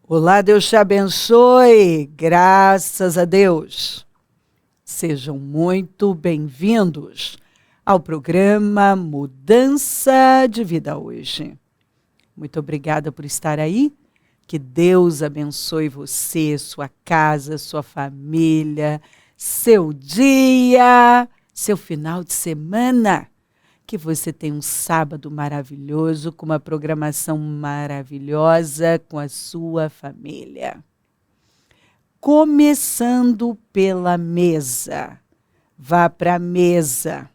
Olá, Deus te abençoe, graças a Deus. Sejam muito bem-vindos ao programa Mudança de Vida Hoje. Muito obrigada por estar aí, que Deus abençoe você, sua casa, sua família, seu dia, seu final de semana. Que você tenha um sábado maravilhoso, com uma programação maravilhosa com a sua família. Começando pela mesa. Vá para a mesa.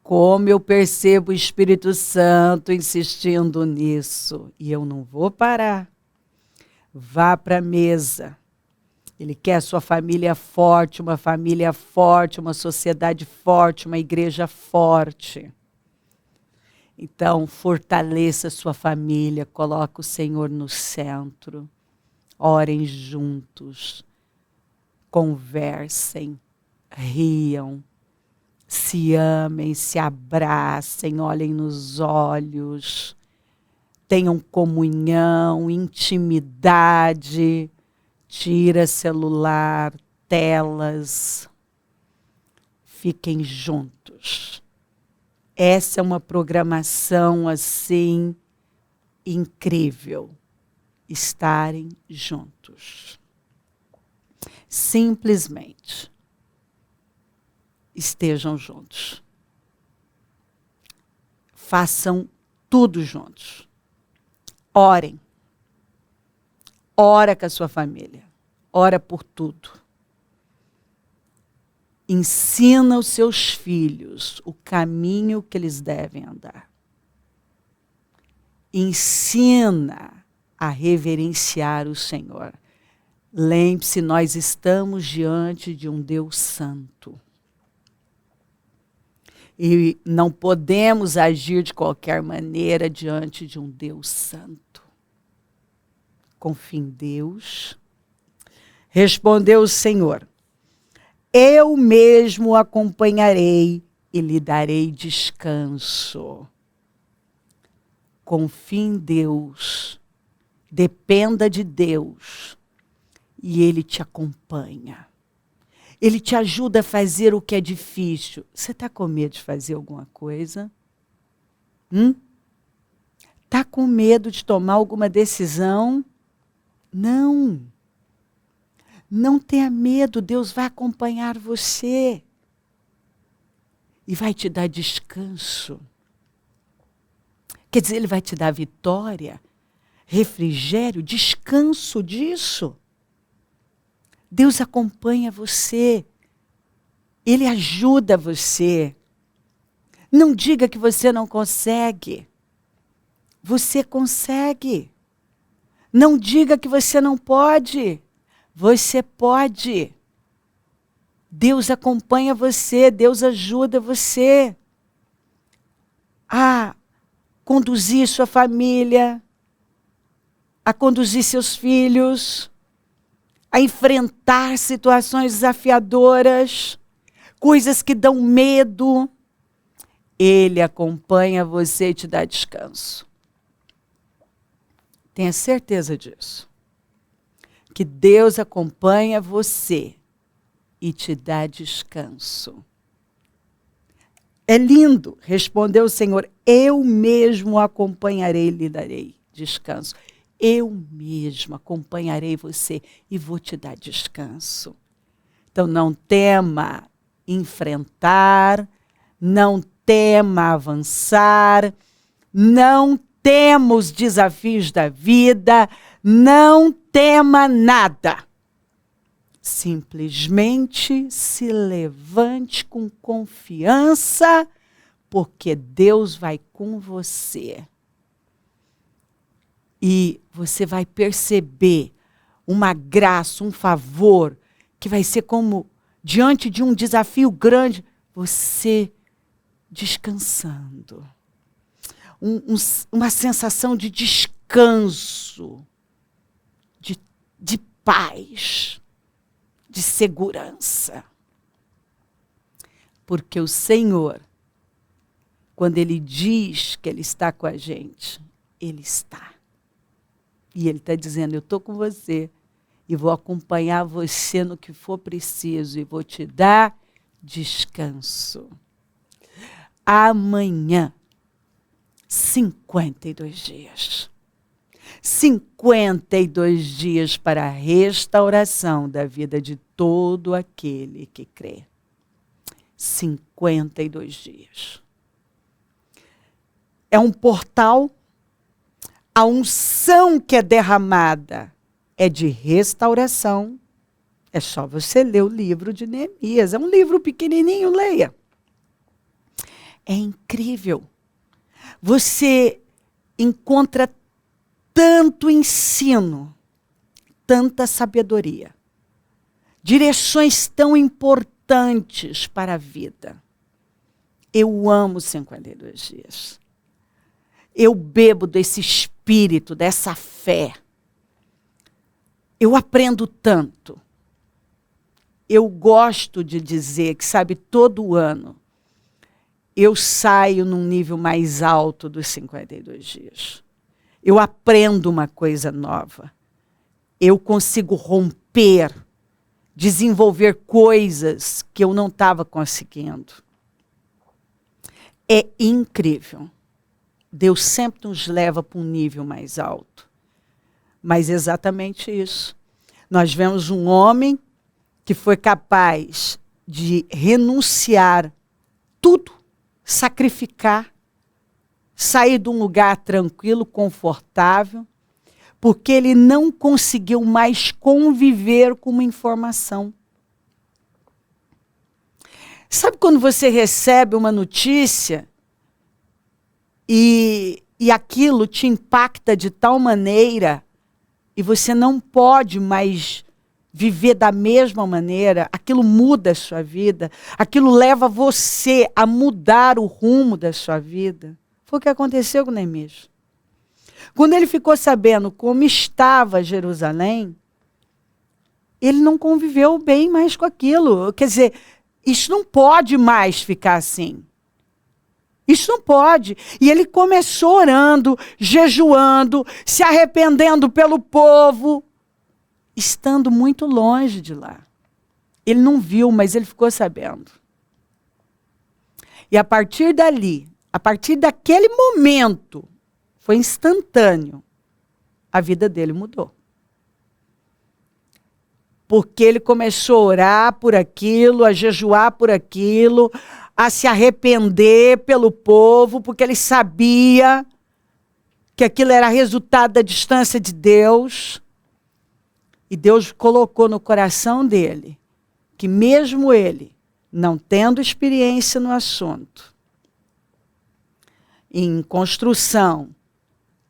Como eu percebo o Espírito Santo insistindo nisso. E eu não vou parar. Vá para a mesa. Ele quer a sua família forte, uma sociedade forte, uma igreja forte. Então, fortaleça a sua família, coloque o Senhor no centro. Orem juntos, conversem, riam, se amem, se abracem, olhem nos olhos, tenham comunhão, intimidade. Tira celular, telas, fiquem juntos. Essa é uma programação assim incrível, estarem juntos. Simplesmente estejam juntos. Façam tudo juntos. Orem. Ora com a sua família. Ora por tudo. Ensina os seus filhos o caminho que eles devem andar. Ensina a reverenciar o Senhor. Lembre-se, nós estamos diante de um Deus santo. E não podemos agir de qualquer maneira diante de um Deus santo. Confie em Deus. Respondeu o Senhor: eu mesmo o acompanharei e lhe darei descanso. Confie em Deus. Dependa de Deus. E Ele te acompanha. Ele te ajuda a fazer o que é difícil. Você está com medo de fazer alguma coisa? Está com medo de tomar alguma decisão? Não. Não tenha medo, Deus vai acompanhar você. E vai te dar descanso. Quer dizer, Ele vai te dar vitória, refrigério, descanso disso. Deus acompanha você. Ele ajuda você. Não diga que você não consegue. Você consegue. Não diga que você não pode. Você pode. Deus acompanha você, Deus ajuda você a conduzir sua família, a conduzir seus filhos, a enfrentar situações desafiadoras, coisas que dão medo. Ele acompanha você e te dá descanso. Tenha certeza disso. Que Deus acompanha você e te dá descanso. É lindo, respondeu o Senhor, eu mesmo o acompanharei e lhe darei descanso. Eu mesmo acompanharei você e vou te dar descanso. Então não tema enfrentar, não tema avançar, não tema os desafios da vida, não tema nada. Simplesmente se levante com confiança, porque Deus vai com você. E você vai perceber uma graça, um favor, que vai ser como, diante de um desafio grande, você descansando. Uma sensação de descanso, de paz, de segurança. Porque o Senhor, quando Ele diz que Ele está com a gente, Ele está. E ele está dizendo, eu estou com você e vou acompanhar você no que for preciso e vou te dar descanso. Amanhã, 52 dias. 52 dias para a restauração da vida de todo aquele que crê. 52 dias. É um portal. A unção que é derramada é de restauração. É só você ler o livro de Neemias. É um livro pequenininho, leia. É incrível. Você encontra tanto ensino, tanta sabedoria, direções tão importantes para a vida. Eu amo 52 dias. Eu bebo desse espírito, dessa fé. Eu aprendo tanto. Eu gosto de dizer que, sabe, todo ano eu saio num nível mais alto dos 52 dias. Eu aprendo uma coisa nova. Eu consigo romper, desenvolver coisas que eu não estava conseguindo. É incrível. Deus sempre nos leva para um nível mais alto. Mas é exatamente isso. Nós vemos um homem que foi capaz de renunciar tudo, sacrificar, sair de um lugar tranquilo, confortável, porque ele não conseguiu mais conviver com uma informação. Sabe quando você recebe uma notícia e aquilo te impacta de tal maneira e você não pode mais viver da mesma maneira, aquilo muda a sua vida, aquilo leva você a mudar o rumo da sua vida. Foi o que aconteceu com Neemias. Quando ele ficou sabendo como estava Jerusalém, ele não conviveu bem mais com aquilo. Quer dizer, isso não pode mais ficar assim. Isso não pode. E ele começou orando, jejuando, se arrependendo pelo povo, estando muito longe de lá. Ele não viu, mas ele ficou sabendo. E a partir dali, a partir daquele momento, foi instantâneo, a vida dele mudou. Porque ele começou a orar por aquilo, a jejuar por aquilo, a se arrepender pelo povo, porque ele sabia que aquilo era resultado da distância de Deus. E Deus colocou no coração dele que mesmo ele, não tendo experiência no assunto, em construção,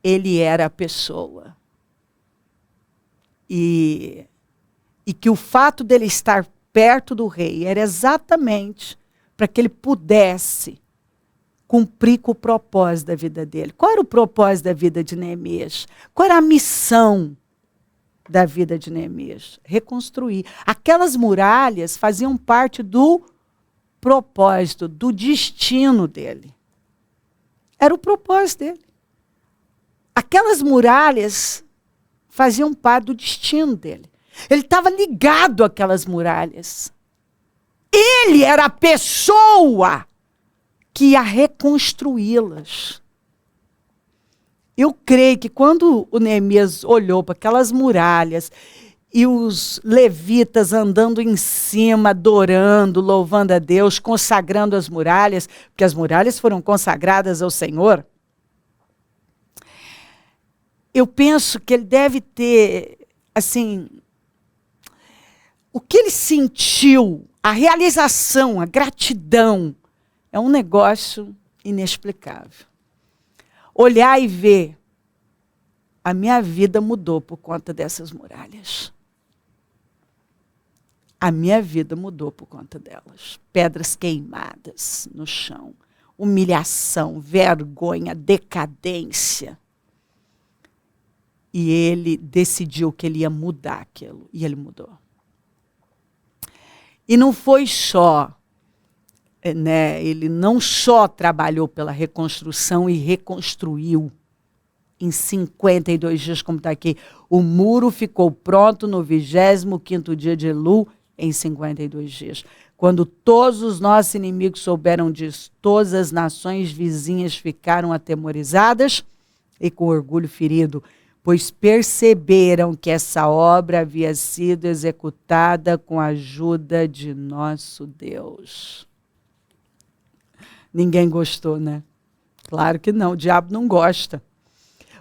ele era a pessoa. E que o fato dele estar perto do rei era exatamente para que ele pudesse cumprir com o propósito da vida dele. Qual era o propósito da vida de Neemias? Qual era a missão da vida de Neemias? Reconstruir. Aquelas muralhas faziam parte do propósito, do destino dele. Era o propósito dele. Aquelas muralhas faziam parte do destino dele. Ele estava ligado àquelas muralhas. Ele era a pessoa que ia reconstruí-las. Eu creio que quando o Neemias olhou para aquelas muralhas e os levitas andando em cima, adorando, louvando a Deus, consagrando as muralhas, porque as muralhas foram consagradas ao Senhor, eu penso que ele deve ter, assim, o que ele sentiu, a realização, a gratidão, é um negócio inexplicável. Olhar e ver, a minha vida mudou por conta dessas muralhas. A minha vida mudou por conta delas. Pedras queimadas no chão, humilhação, vergonha, decadência. E ele decidiu que ele ia mudar aquilo, e ele mudou. E não foi só, né, ele não só trabalhou pela reconstrução e reconstruiu Em 52 dias, como está aqui. O muro ficou pronto no 25º dia de Elul, em 52 dias. Quando todos os nossos inimigos souberam disso, todas as nações vizinhas ficaram atemorizadas e com orgulho ferido, pois perceberam que essa obra havia sido executada com a ajuda de nosso Deus. Ninguém gostou, né? Claro que não, o diabo não gosta.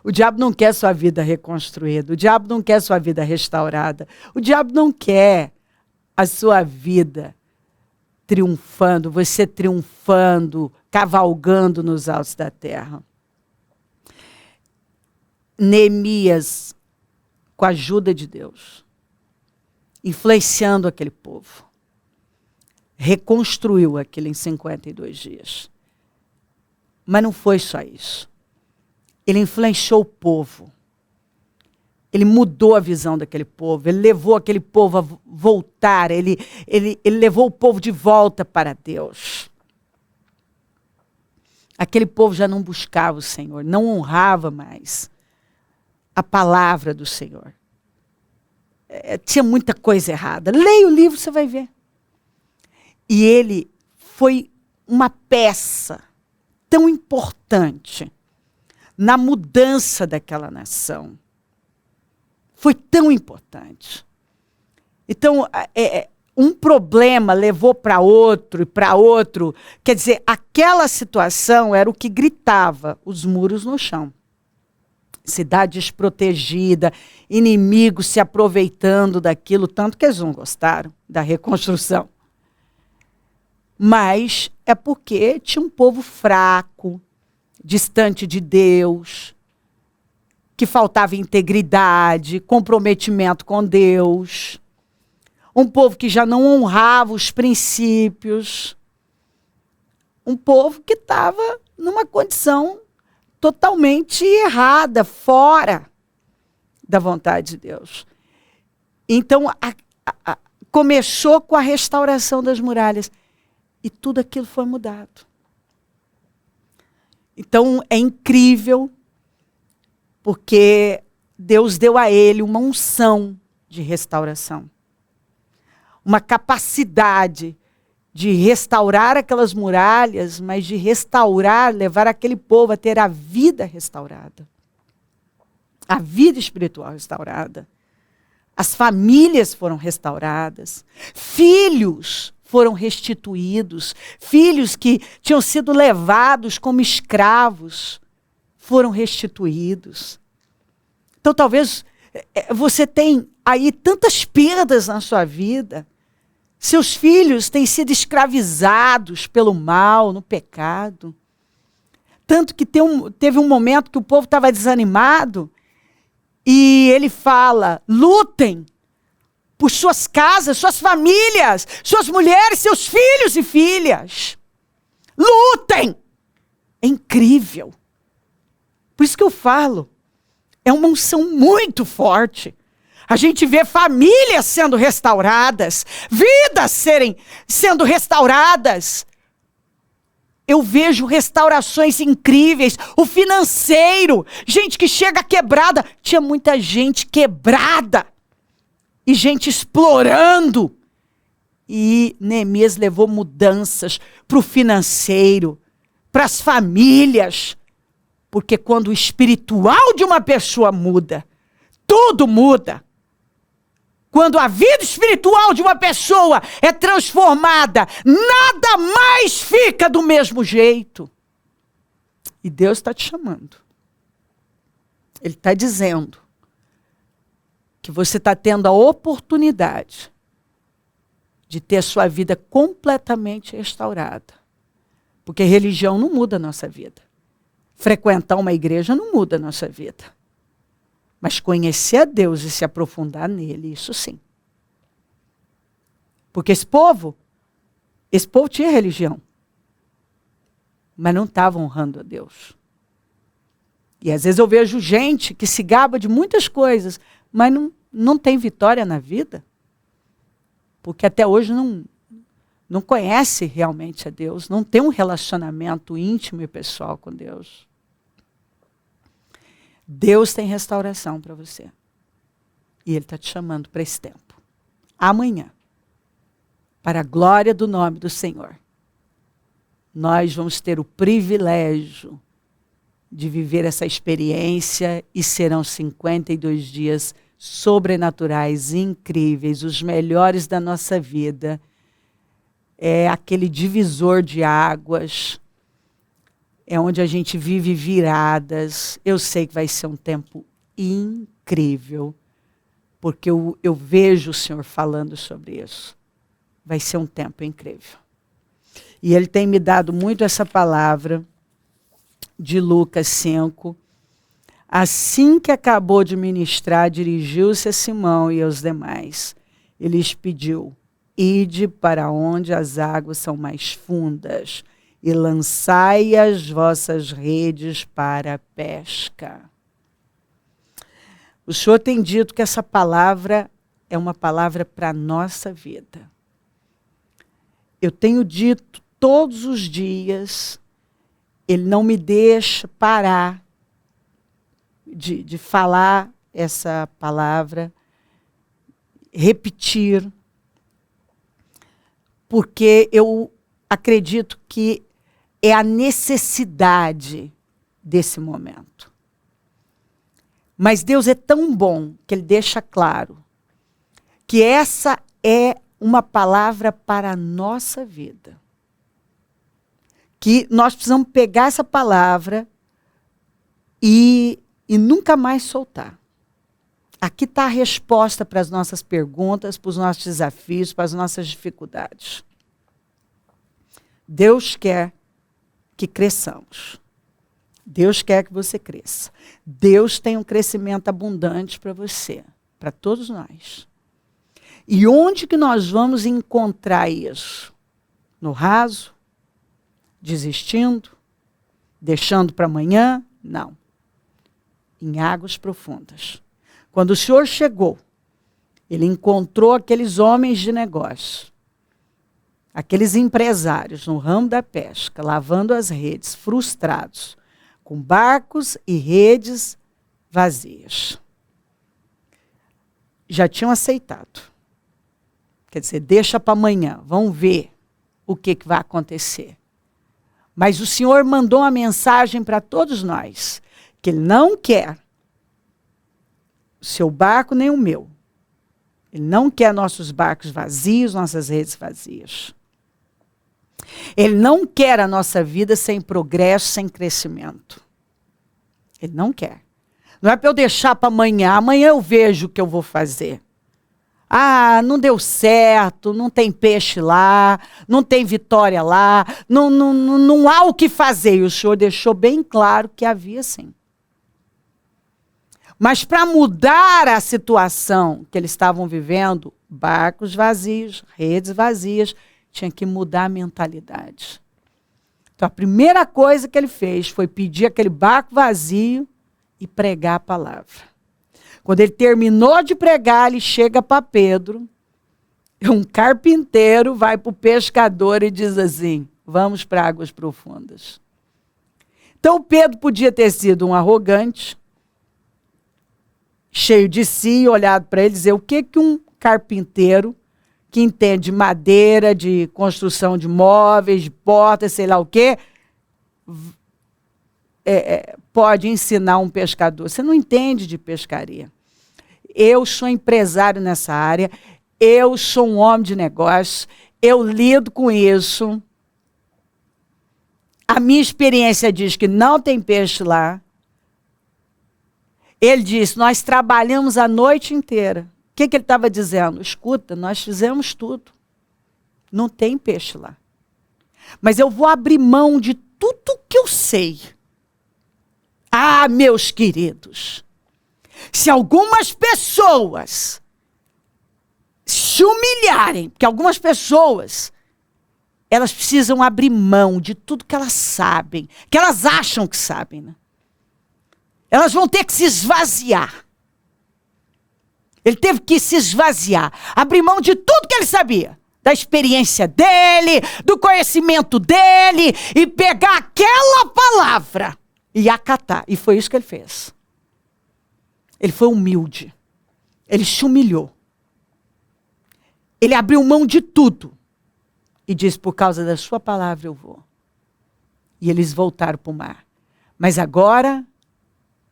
O diabo não quer sua vida reconstruída, o diabo não quer sua vida restaurada, o diabo não quer a sua vida triunfando, você triunfando, cavalgando nos altos da terra. Neemias, com a ajuda de Deus, influenciando aquele povo, reconstruiu aquilo em 52 dias. Mas não foi só isso. Ele influenciou o povo. Ele mudou a visão daquele povo. Ele levou aquele povo a voltar. Ele levou o povo de volta para Deus. Aquele povo já não buscava o Senhor, não honrava mais a palavra do Senhor. Tinha muita coisa errada. Leia o livro, você vai ver. E ele foi uma peça tão importante na mudança daquela nação. Foi tão importante. Então, um problema levou para outro e para outro. Quer dizer, aquela situação era o que gritava os muros no chão. Cidade desprotegida, inimigos se aproveitando daquilo, tanto que eles não gostaram da reconstrução. Mas é porque tinha um povo fraco, distante de Deus, que faltava integridade, comprometimento com Deus. Um povo que já não honrava os princípios. Um povo que estava numa condição totalmente errada, fora da vontade de Deus. Então, começou com a restauração das muralhas. E tudo aquilo foi mudado. Então, é incrível, porque Deus deu a ele uma unção de restauração. Uma capacidade de restaurar aquelas muralhas, mas de restaurar, levar aquele povo a ter a vida restaurada. A vida espiritual restaurada. As famílias foram restauradas. Filhos foram restituídos. Filhos que tinham sido levados como escravos foram restituídos. Então, talvez você tenha aí tantas perdas na sua vida. Seus filhos têm sido escravizados pelo mal, no pecado. Tanto que teve um momento que o povo estava desanimado e ele fala, lutem por suas casas, suas famílias, suas mulheres, seus filhos e filhas. Lutem! É incrível. Por isso que eu falo, é uma unção muito forte. A gente vê famílias sendo restauradas, vidas sendo restauradas. Eu vejo restaurações incríveis, o financeiro, gente que chega quebrada. Tinha muita gente quebrada e gente explorando. E Neemias levou mudanças para o financeiro, para as famílias. Porque quando o espiritual de uma pessoa muda, tudo muda. Quando a vida espiritual de uma pessoa é transformada, nada mais fica do mesmo jeito. E Deus está te chamando. Ele está dizendo que você está tendo a oportunidade de ter a sua vida completamente restaurada. Porque religião não muda a nossa vida. Frequentar uma igreja não muda a nossa vida. Mas conhecer a Deus e se aprofundar nele, isso sim. Porque esse povo tinha religião. Mas não estava honrando a Deus. E às vezes eu vejo gente que se gaba de muitas coisas, mas não tem vitória na vida. Porque até hoje não conhece realmente a Deus, não tem um relacionamento íntimo e pessoal com Deus. Deus tem restauração para você. E Ele está te chamando para esse tempo. Amanhã, para a glória do nome do Senhor, nós vamos ter o privilégio de viver essa experiência e serão 52 dias sobrenaturais, incríveis, os melhores da nossa vida. É aquele divisor de águas, é onde a gente vive viradas. Eu sei que vai ser um tempo incrível, porque eu vejo o Senhor falando sobre isso. Vai ser um tempo incrível. E Ele tem me dado muito essa palavra de Lucas 5. Assim que acabou de ministrar, dirigiu-se a Simão e aos demais. Ele lhes pediu: ide para onde as águas são mais fundas e lançai as vossas redes para a pesca. O Senhor tem dito que essa palavra é uma palavra para a nossa vida. Eu tenho dito todos os dias, Ele não me deixa parar de falar essa palavra, repetir, porque eu acredito que é a necessidade desse momento. Mas Deus é tão bom que Ele deixa claro que essa é uma palavra para a nossa vida. Que nós precisamos pegar essa palavra e nunca mais soltar. Aqui está a resposta para as nossas perguntas, para os nossos desafios, para as nossas dificuldades. Deus quer que cresçamos. Deus quer que você cresça. Deus tem um crescimento abundante para você, para todos nós. E onde que nós vamos encontrar isso? No raso? Desistindo? Deixando para amanhã? Não. Em águas profundas. Quando o Senhor chegou, Ele encontrou aqueles homens de negócio, aqueles empresários no ramo da pesca, lavando as redes, frustrados, com barcos e redes vazias. Já tinham aceitado. Quer dizer, deixa para amanhã, vamos ver o que vai acontecer. Mas o Senhor mandou uma mensagem para todos nós, que Ele não quer o seu barco nem o meu. Ele não quer nossos barcos vazios, nossas redes vazias. Ele não quer a nossa vida sem progresso, sem crescimento. Ele não quer. Não é para eu deixar para amanhã. Amanhã eu vejo o que eu vou fazer. Ah, não deu certo, não tem peixe lá, não tem vitória lá, não há o que fazer. E o Senhor deixou bem claro que havia sim. Mas para mudar a situação que eles estavam vivendo, barcos vazios, redes vazias, tinha que mudar a mentalidade. Então a primeira coisa que ele fez foi pedir aquele barco vazio e pregar a palavra. Quando ele terminou de pregar, ele chega para Pedro, um carpinteiro vai para o pescador e diz assim: vamos para águas profundas. Então Pedro podia ter sido um arrogante, cheio de si, olhado para ele e dizer: o que um carpinteiro que entende madeira, de construção de móveis, de portas, sei lá o quê, pode ensinar um pescador? Você não entende de pescaria. Eu sou empresário nessa área, eu sou um homem de negócio, eu lido com isso. A minha experiência diz que não tem peixe lá. Ele disse: nós trabalhamos a noite inteira. O que ele estava dizendo? Escuta, nós fizemos tudo. Não tem peixe lá. Mas eu vou abrir mão de tudo que eu sei. Ah, meus queridos, se algumas pessoas se humilharem, porque algumas pessoas, elas precisam abrir mão de tudo que elas sabem, que elas acham que sabem, né? Elas vão ter que se esvaziar. Ele teve que se esvaziar, abrir mão de tudo que ele sabia, da experiência dele, do conhecimento dele, e pegar aquela palavra e acatar. E foi isso que ele fez. Ele foi humilde. Ele se humilhou. Ele abriu mão de tudo. E disse, por causa da sua palavra eu vou. E eles voltaram para o mar. Mas agora,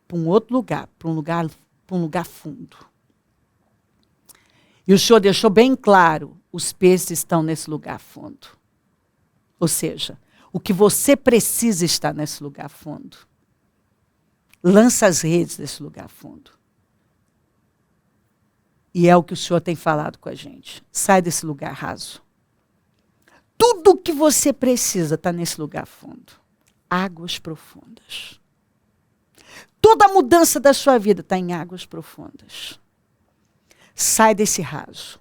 para um outro lugar, para um lugar fundo. E o Senhor deixou bem claro, os peixes estão nesse lugar fundo. Ou seja, o que você precisa está nesse lugar fundo. Lança as redes nesse lugar fundo. E é o que o Senhor tem falado com a gente. Sai desse lugar raso. Tudo o que você precisa está nesse lugar fundo. Águas profundas. Toda a mudança da sua vida está em águas profundas. Sai desse raso.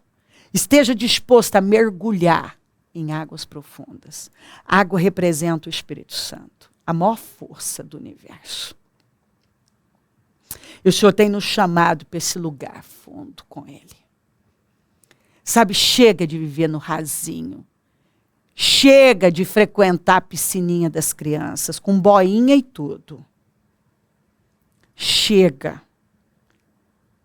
Esteja disposto a mergulhar em águas profundas. A água representa o Espírito Santo, a maior força do universo. E o Senhor tem nos chamado para esse lugar fundo com Ele. Sabe, chega de viver no rasinho. Chega de frequentar a piscininha das crianças, com boinha e tudo. Chega.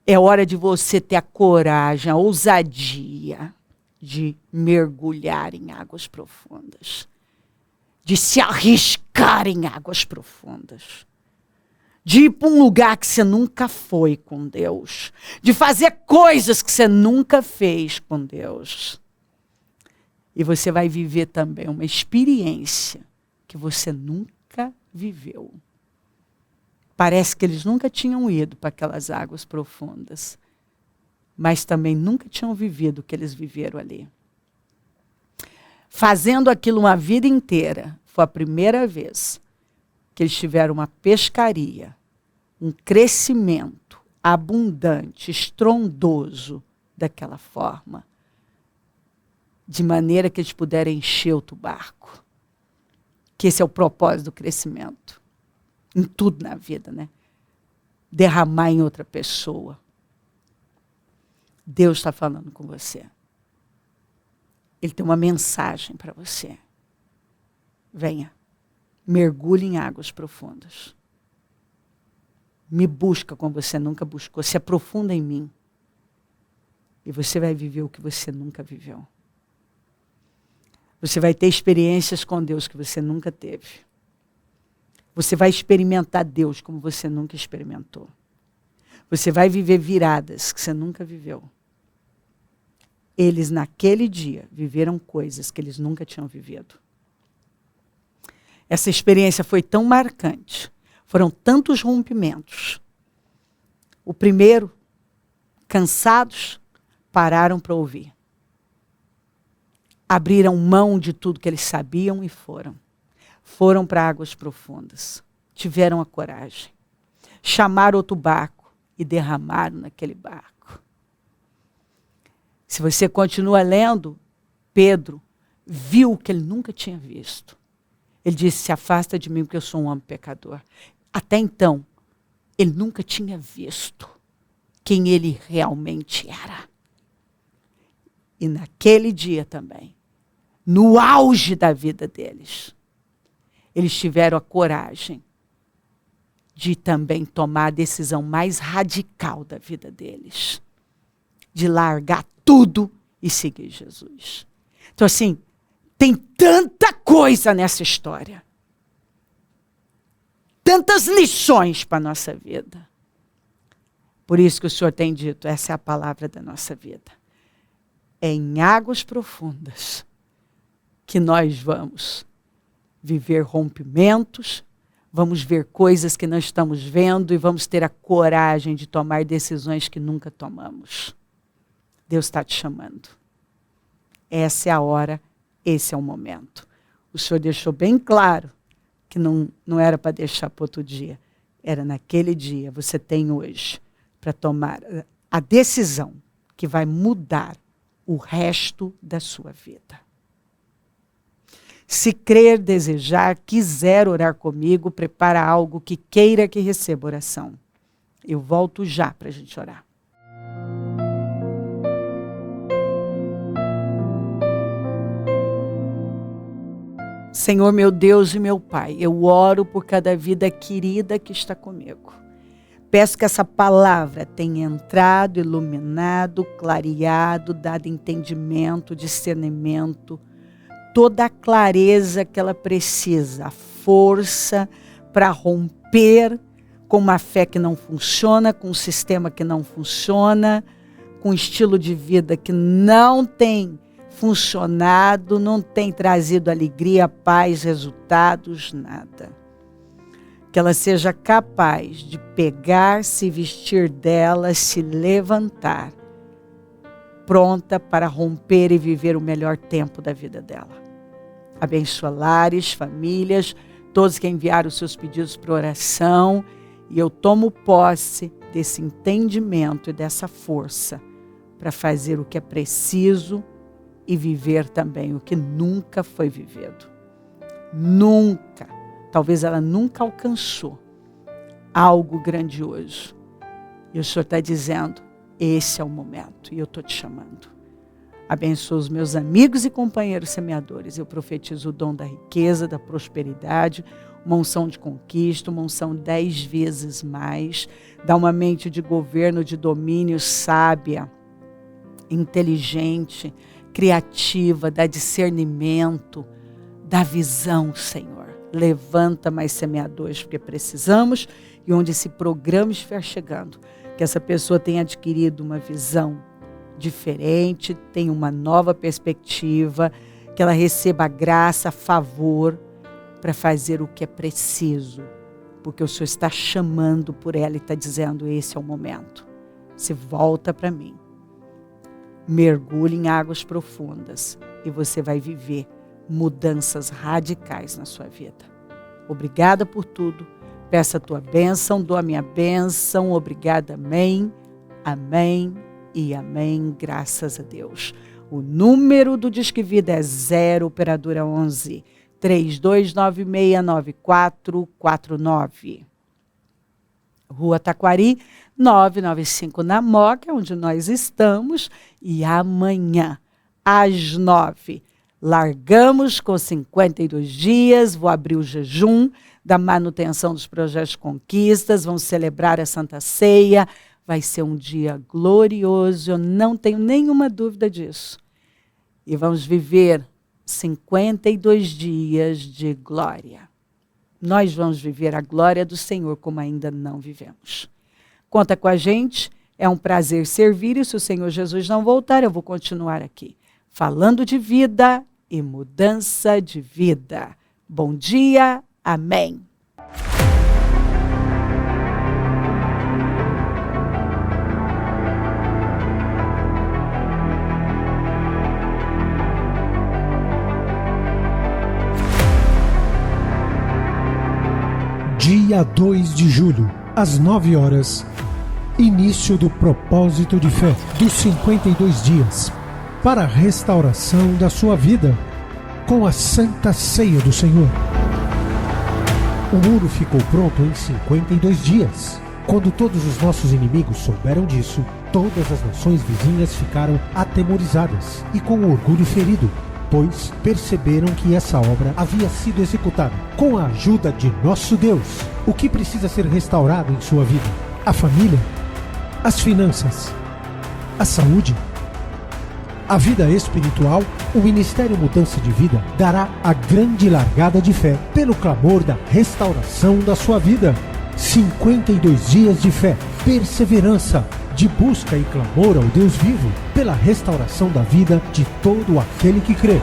É hora de você ter a coragem, a ousadia de mergulhar em águas profundas. De se arriscar em águas profundas. De ir para um lugar que você nunca foi com Deus. De fazer coisas que você nunca fez com Deus. E você vai viver também uma experiência que você nunca viveu. Parece que eles nunca tinham ido para aquelas águas profundas. Mas também nunca tinham vivido o que eles viveram ali. Fazendo aquilo uma vida inteira, foi a primeira vez que eles tiveram uma pescaria, um crescimento abundante, estrondoso daquela forma. De maneira que eles puderem encher outro barco. Que esse é o propósito do crescimento. Em tudo na vida, né? Derramar em outra pessoa. Deus está falando com você. Ele tem uma mensagem para você. Venha. Mergulhe em águas profundas. Me busca como você nunca buscou. Se aprofunda em mim. E você vai viver o que você nunca viveu. Você vai ter experiências com Deus que você nunca teve. Você vai experimentar Deus como você nunca experimentou. Você vai viver viradas que você nunca viveu. Eles, naquele dia, viveram coisas que eles nunca tinham vivido. Essa experiência foi tão marcante. Foram tantos rompimentos. O primeiro, cansados, pararam para ouvir. Abriram mão de tudo que eles sabiam e foram. Foram para águas profundas. Tiveram a coragem. Chamaram outro barco e derramaram naquele barco. Se você continua lendo, Pedro viu o que ele nunca tinha visto. Ele disse, se afasta de mim porque eu sou um homem pecador. Até então, ele nunca tinha visto quem ele realmente era. E naquele dia também, no auge da vida deles, eles tiveram a coragem de também tomar a decisão mais radical da vida deles. De largar tudo e seguir Jesus. Então, assim, tem tanta coisa nessa história. Tantas lições para a nossa vida. Por isso que o Senhor tem dito, essa é a palavra da nossa vida. É em águas profundas que nós vamos viver rompimentos, vamos ver coisas que não estamos vendo e vamos ter a coragem de tomar decisões que nunca tomamos. Deus está te chamando. Essa é a hora, esse é o momento. O Senhor deixou bem claro que não era para deixar para outro dia. Era naquele dia, você tem hoje, para tomar a decisão que vai mudar o resto da sua vida. Se crer, desejar, quiser orar comigo, prepara algo que queira que receba oração. Eu volto já para a gente orar. Senhor, meu Deus e meu Pai, eu oro por cada vida querida que está comigo. peço que essa palavra tenha entrado, iluminado, clareado, dado entendimento, discernimento, toda a clareza que ela precisa, a força para romper com uma fé que não funciona, com um sistema que não funciona, com um estilo de vida que não tem funcionado, não tem trazido alegria, paz, resultados, nada. Que ela seja capaz de pegar, se vestir dela, se levantar, pronta para romper e viver o melhor tempo da vida dela. Abençoa lares, famílias, todos que enviaram os seus pedidos para oração, e eu tomo posse desse entendimento e dessa força para fazer o que é preciso e viver também o que nunca foi vivido. Nunca. Talvez ela nunca alcançou algo grandioso. E o Senhor está dizendo, esse é o momento, e eu estou te chamando. Abençoa os meus amigos e companheiros semeadores. Eu profetizo o dom da riqueza, da prosperidade, uma unção de conquista, uma unção 10 vezes mais. Dá uma mente de governo, de domínio sábia, inteligente, criativa, dá discernimento, dá visão, Senhor. Levanta mais semeadores, porque precisamos, e onde esse programa estiver chegando, que essa pessoa tenha adquirido uma visão diferente, tenha uma nova perspectiva, que ela receba graça, favor, para fazer o que é preciso, porque o Senhor está chamando por ela e está dizendo, esse é o momento. Se volta para mim. Mergulhe em águas profundas e você vai viver mudanças radicais na sua vida. Obrigada por tudo. Peço a tua bênção, dou a minha bênção. Obrigada, amém, amém e amém. Graças a Deus. O número do Disque Vida é 0 operadora 11 32969449. Rua Taquari, 995 na Moca, onde nós estamos. E amanhã, às 9, largamos com 52 dias. Vou abrir o jejum da manutenção dos projetos Conquistas. Vamos celebrar a Santa Ceia. Vai ser um dia glorioso, eu não tenho nenhuma dúvida disso. E vamos viver 52 dias de glória. Nós vamos viver a glória do Senhor como ainda não vivemos. Conta com a gente, é um prazer servir, e se o Senhor Jesus não voltar, eu vou continuar aqui, falando de vida e mudança de vida. Bom dia, amém. Dia 2 de julho, às 9 horas, início do propósito de fé dos 52 dias para a restauração da sua vida com a Santa Ceia do Senhor. O muro ficou pronto em 52 dias. Quando todos os nossos inimigos souberam disso, todas as nações vizinhas ficaram atemorizadas e com o orgulho ferido, pois perceberam que essa obra havia sido executada com a ajuda de nosso Deus. O que precisa ser restaurado em sua vida? A família? As finanças? A saúde? A vida espiritual? O Ministério Mudança de Vida dará a grande largada de fé pelo clamor da restauração da sua vida. 52 dias de fé, perseverança, de busca e clamor ao Deus vivo, pela restauração da vida de todo aquele que crê.